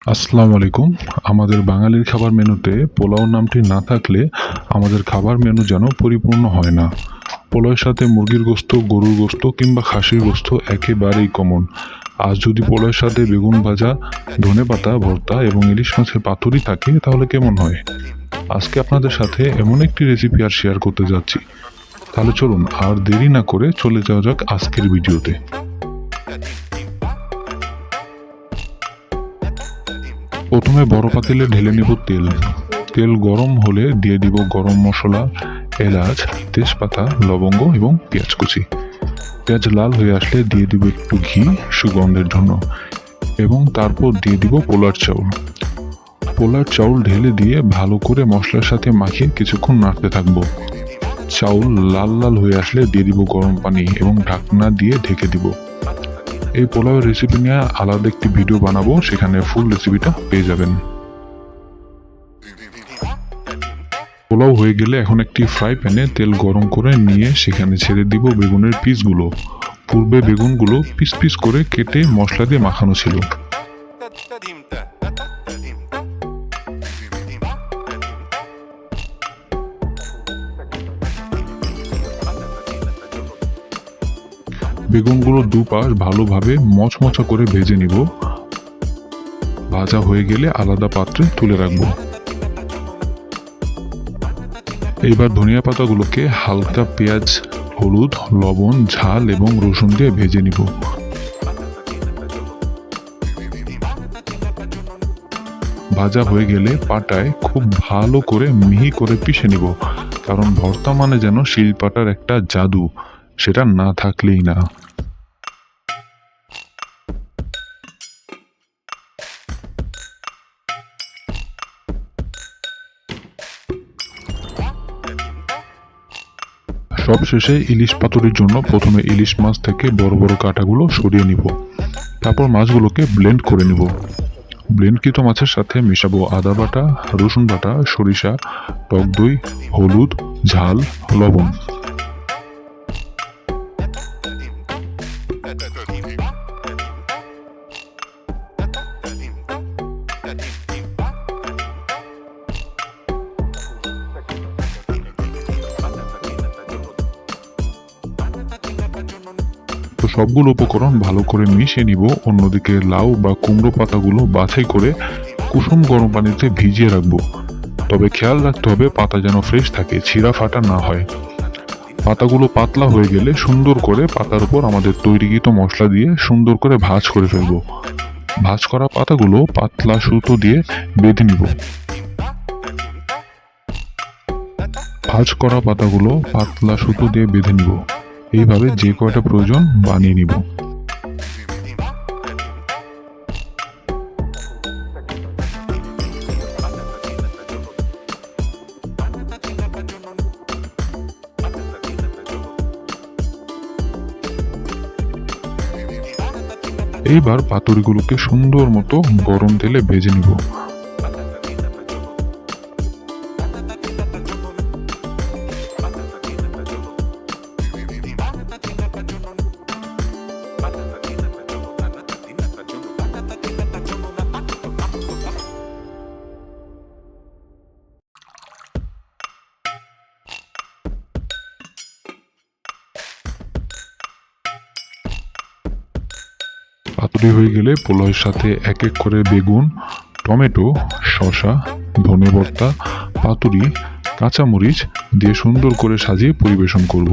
আসসালামু আলাইকুম। আমাদের বাঙালির খাবার মেনুতে পোলাও নামটি না থাকলে আমাদের খাবার মেনু যেন পরিপূর্ণ হয় না। পোলাওয়ের সাথে মুরগির গোশত, গরুর গোশত কিংবা খাসির গোশত একেবারেই কমন। আর যদি পোলাওয়ের সাথে বেগুন ভাজা, ধনেপাতা ভর্তা এবং ইলিশ মাছের পাতুরি থাকে তাহলে কেমন হয়? আজকে আপনাদের সাথে এমন একটি রেসিপি শেয়ার করতে যাচ্ছি। তাহলে চলুন আর দেরি না করে চলে যাওয়া যাক আজকের ভিডিওতে। প্রথমে বড় পাতিলে ঢেলে নেব তেল। তেল গরম হলে দিয়ে দিব গরম মশলা, এলাচ, তেজপাতা, লবঙ্গ এবং পেঁয়াজ কুচি। পেঁয়াজ লাল হয়ে আসলে দিয়ে দিব একটু ঘি সুগন্ধের জন্য এবং তারপর দিয়ে দিব পোলার চাউল। পোলার চাউল ঢেলে দিয়ে ভালো করে মশলার সাথে মাখিয়ে কিছুক্ষণ নাড়তে থাকবো। চাউল লাল লাল হয়ে আসলে দিয়ে দিব গরম পানি এবং ঢাকনা দিয়ে ঢেকে দিব। এই পোলাওয়ের রেসিপি নিয়ে আলাদা একটি ভিডিও বানাবো, সেখানে ফুল রেসিপিটা পেয়ে যাবেন। পোলাও হয়ে গেলে এখন একটি ফ্রাই প্যানে তেল গরম করে নিয়ে সেখানে ছেড়ে দিব বেগুনের পিসগুলো। পূর্বে বেগুনগুলো পিস পিস করে কেটে মশলা দিয়ে মাখানো ছিল। বেগুনগুলো দুপাশ ভালোভাবে মচমচা করে ভেজে নিব। ভাজা হয়ে গেলে আলাদা পাত্রে তুলে রাখবো। এবার ধনিয়া পাতাগুলোকে হালকা পেঁয়াজ, হলুদ, লবণ, ঝাল এবং রসুন দিয়ে ভেজে নিব। ভাজা হয়ে গেলে পাটায় খুব ভালো করে মিহি করে পিষে নিব, কারণ ভর্তা মানে যেন শিলপাটার একটা জাদু, সেটা না থাকলেই না। সবশেষে ইলিশ পাতুরির জন্য প্রথমে ইলিশ মাছ থেকে বড় বড় কাঁটাগুলো সরিয়ে নিব। তারপর মাছগুলোকে ব্লেন্ড করে নিব। ব্লেন্ডকৃত মাছের সাথে মেশাবো আদা বাটা, রসুন বাটা, সরিষা, টক দই, হলুদ, ঝাল, লবণ। তো সবগুলো উপকরণ ভালো করে মিশিয়ে নিব। অন্যদিকে লাউ বা কুমড়ো পাতাগুলো বাছাই করে কুসুম গরম পানিতে ভিজিয়ে রাখবো। তবে খেয়াল রাখতে হবে পাতা যেন ফ্রেশ থাকে, ছিঁড়া ফাটা না হয়। পাতাগুলো পাতলা হয়ে গেলে সুন্দর করে পাতার উপর আমাদের তৈরিকৃত মশলা দিয়ে সুন্দর করে ভাঁজ করে ফেলবো। ভাঁজ করা পাতাগুলো পাতলা সুতো দিয়ে বেঁধে নিব। ভাঁজ করা পাতাগুলো পাতলা সুতো দিয়ে বেঁধে নিব। এইভাবে যে কয়টা প্রয়োজন বানিয়ে নিব। এইবার পাতুরিগুলোকে সুন্দর মতো গরম তেলে ভেজে নিব। পাতুরি হয়ে গেলে পোলাওয়ের সাথে এক এক করে বেগুন, টমেটো, শসা, ধনেভর্তা, পাতুরি, কাঁচামরিচ দিয়ে সুন্দর করে সাজিয়ে পরিবেশন করব।